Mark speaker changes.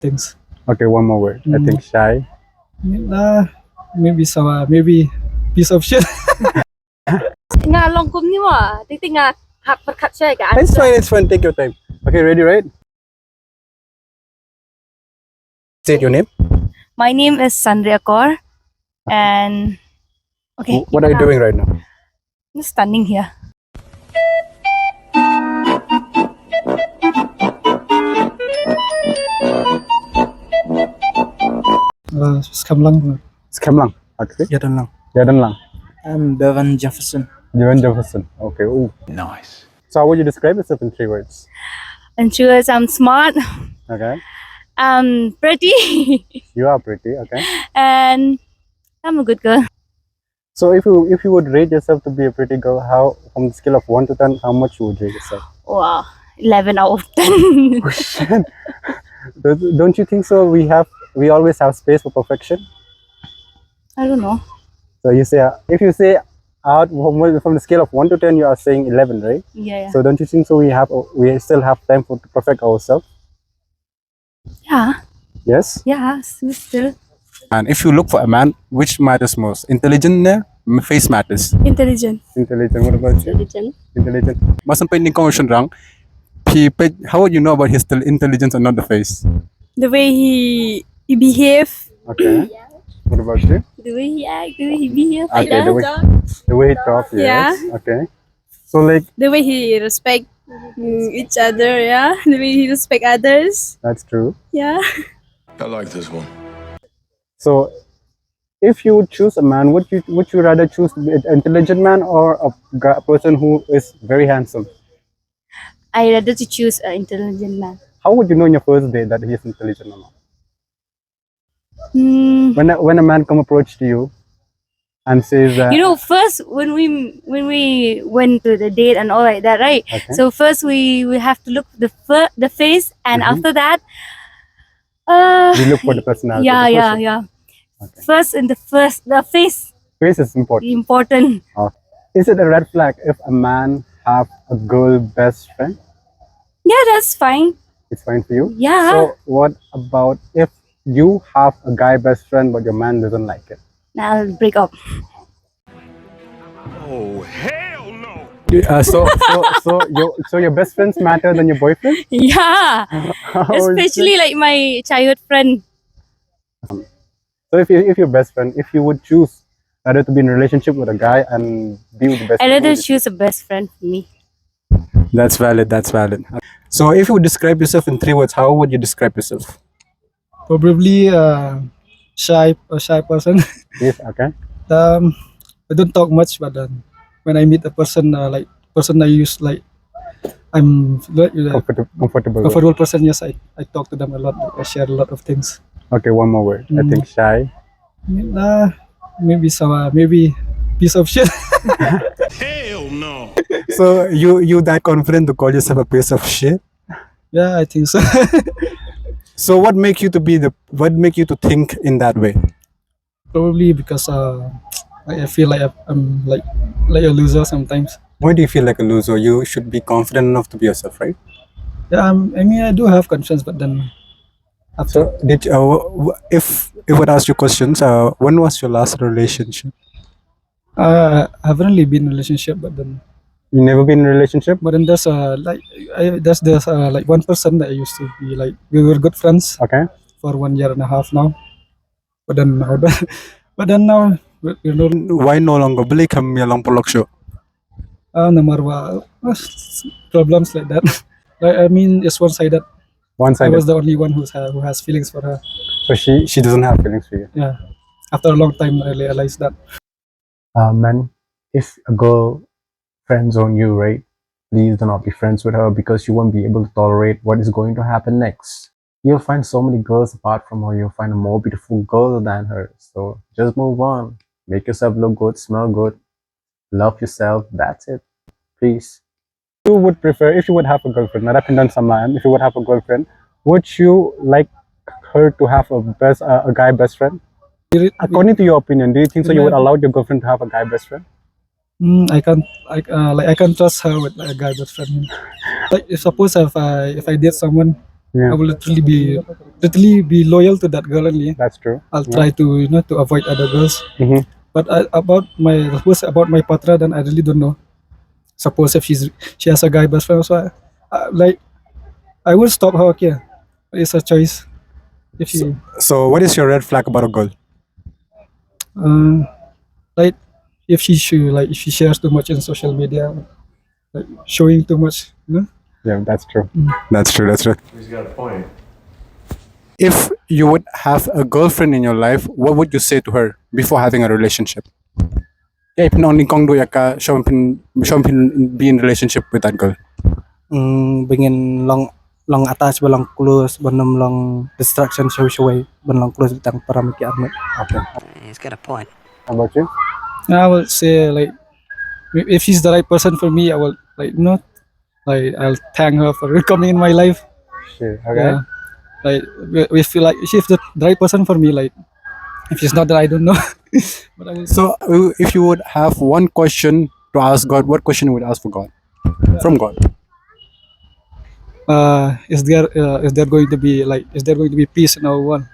Speaker 1: things.
Speaker 2: Okay, one more word. I think shy.
Speaker 1: Uh, maybe some, maybe piece of shit.
Speaker 3: Nga long kum ni wa. Titing nga hak perkat siya ka.
Speaker 2: It's fine, it's fine. Take your time. Okay, ready, right? State your name.
Speaker 3: My name is Sandria Kaur, and okay.
Speaker 2: What are you doing right now?
Speaker 3: I'm standing here.
Speaker 1: Scam lang.
Speaker 2: Scam lang. Okay.
Speaker 1: Yadan lang.
Speaker 2: Jadan lang.
Speaker 1: I'm Bevan Jefferson.
Speaker 2: Jivan Jefferson. Okay. Ooh.
Speaker 4: Nice.
Speaker 2: So how would you describe yourself in 3 words?
Speaker 3: And she was, I'm smart,
Speaker 2: Okay.
Speaker 3: I'm pretty,
Speaker 2: You are pretty. Okay.
Speaker 3: and I'm a good girl.
Speaker 2: So if you would rate yourself to be a pretty girl, how from the scale of 1 to 10, how much you would rate yourself?
Speaker 3: Wow, 11 out of 10.
Speaker 2: Don't you think so? We always have space for perfection.
Speaker 3: I don't know.
Speaker 2: So you say if you say out from the scale of 1 to 10, you are saying 11, right?
Speaker 3: Yeah, yeah.
Speaker 2: So don't you think so? We still have time to perfect ourselves.
Speaker 3: Yeah,
Speaker 2: Yes.
Speaker 3: yeah, still.
Speaker 2: And if you look for a man, which matters most? Intelligent na face matters.
Speaker 3: Intelligent.
Speaker 2: Intelligent. What about you?
Speaker 3: Intelligent.
Speaker 2: Intelligent. Mustn't pay any conversion wrong. How would you know about his intelligence and not the face?
Speaker 3: The way he behave,
Speaker 2: Okay. What about you?
Speaker 3: the way he act, the way he behave,
Speaker 2: Okay, the way he talks. Yes. Okay. So like
Speaker 5: The way he respect each other, yeah. The way he respect others,
Speaker 2: that's true.
Speaker 5: yeah.
Speaker 4: I like this one.
Speaker 2: So if you would choose a man, would you rather choose an intelligent man or a person who is very handsome?
Speaker 3: I rather to choose an intelligent man.
Speaker 2: How would you know in your first day that he is intelligent or not?
Speaker 3: Hmm.
Speaker 2: When a man come approach to you and says that
Speaker 3: You know, first when we went to the date and all like that, right?
Speaker 2: okay,
Speaker 3: So first we have to look the face, and
Speaker 2: Mhm.
Speaker 3: after that,
Speaker 2: we look for the personality.
Speaker 3: yeah,
Speaker 2: the
Speaker 3: yeah,
Speaker 2: person.
Speaker 3: yeah.
Speaker 2: Okay.
Speaker 3: First the face
Speaker 2: Face is important.
Speaker 3: important.
Speaker 2: Is it a red flag if a man have a girl best friend?
Speaker 3: Yeah, that's fine.
Speaker 2: It's fine for you.
Speaker 3: Yeah.
Speaker 2: So what about if you have a guy best friend but your man doesn't like it?
Speaker 3: Now I'll break up.
Speaker 4: Oh, hell no!
Speaker 2: So your best friends matter than your boyfriend?
Speaker 3: Yeah,
Speaker 2: How is
Speaker 3: especially like my childhood friend.
Speaker 2: So if your best friend, if you would choose rather to be in a relationship with a guy and be with the best
Speaker 3: I
Speaker 2: friend,
Speaker 3: rather choose a best friend for me.
Speaker 2: that's valid. That's valid. So if you would describe yourself in 3 words, how would you describe yourself?
Speaker 1: Probably a shy person.
Speaker 2: Yes. Okay.
Speaker 1: I don't talk much, but when I meet a person, person I use like I'm like
Speaker 2: Comfortable.
Speaker 1: comfortable person. Yes, I talk to them a lot. I share a lot of things.
Speaker 2: Okay. One more word. I think shy.
Speaker 1: Maybe some, maybe piece of shit.
Speaker 4: Hell no!
Speaker 2: So you that confident to call yourself a piece of shit?
Speaker 1: Yeah, I think so.
Speaker 2: So what make you to think in that way?
Speaker 1: Probably because I feel like I'm like a loser sometimes.
Speaker 2: Why do you feel like a loser? You should be confident enough to be yourself, right?
Speaker 1: Yeah, I mean I do have confidence, but then after
Speaker 2: So did if I would ask you questions, when was your last relationship?
Speaker 1: I haven't really been in a relationship, but then
Speaker 2: You never been in a relationship?
Speaker 1: there's there's like one person that I used to be like we were good friends
Speaker 2: Okay.
Speaker 1: for 1.5 years now, but then but then now we're no
Speaker 2: Why no longer? Beli kami lang polok show.
Speaker 1: namarwa problems like that. Like, I mean it's one-sided.
Speaker 2: One
Speaker 1: I
Speaker 2: sided.
Speaker 1: was the only one who has feelings for her.
Speaker 2: So she doesn't have feelings for you.
Speaker 1: Yeah, after a long time I realized that.
Speaker 6: Man, if a girl friend zone you, right? Please do not be friends with her because you won't be able to tolerate what is going to happen next. You'll find so many girls apart from her. You'll find a more beautiful girl than her. So just move on. Make yourself look good, smell good, love yourself. That's it. Please.
Speaker 2: You would prefer if you would have a girlfriend, narapindan samahan, if you would have a girlfriend, would you like her to have a guy best friend? According to your opinion, do you think so you would allow your girlfriend to have a guy best friend?
Speaker 1: I can't trust her with a guy best friend. Like if suppose if I date someone
Speaker 2: Yeah.
Speaker 1: I will literally be loyal to that girl only.
Speaker 2: That's true.
Speaker 1: I'll try to to avoid other girls.
Speaker 2: Mhm.
Speaker 1: But about my patra, then I really don't know. Suppose if she has a guy best friend, so I will stop her. Okay, it's a choice. If she
Speaker 2: So, what is your red flag about a girl?
Speaker 1: like if she should if she shares too much in social media, like showing too much,
Speaker 2: Yeah, that's true. That's true. That's true.
Speaker 7: He's got a point.
Speaker 2: If you would have a girlfriend in your life, what would you say to her before having a relationship? Yeah, if only kong do yaka show be in relationship with that girl.
Speaker 8: Bingin long attach balang close banam long distraction show banang close bitang para miki armet.
Speaker 2: Okay.
Speaker 9: He's got a point.
Speaker 2: How about you?
Speaker 1: I will say if she's the right person for me, I will I'll thank her for coming in my life.
Speaker 2: Sure. Okay.
Speaker 1: Yeah. If she's the right person for me, if she's not, then I don't know. But I will.
Speaker 2: So, if you would have one question to ask God, what question you would ask for God? From God.
Speaker 1: Is there going to be peace in our world?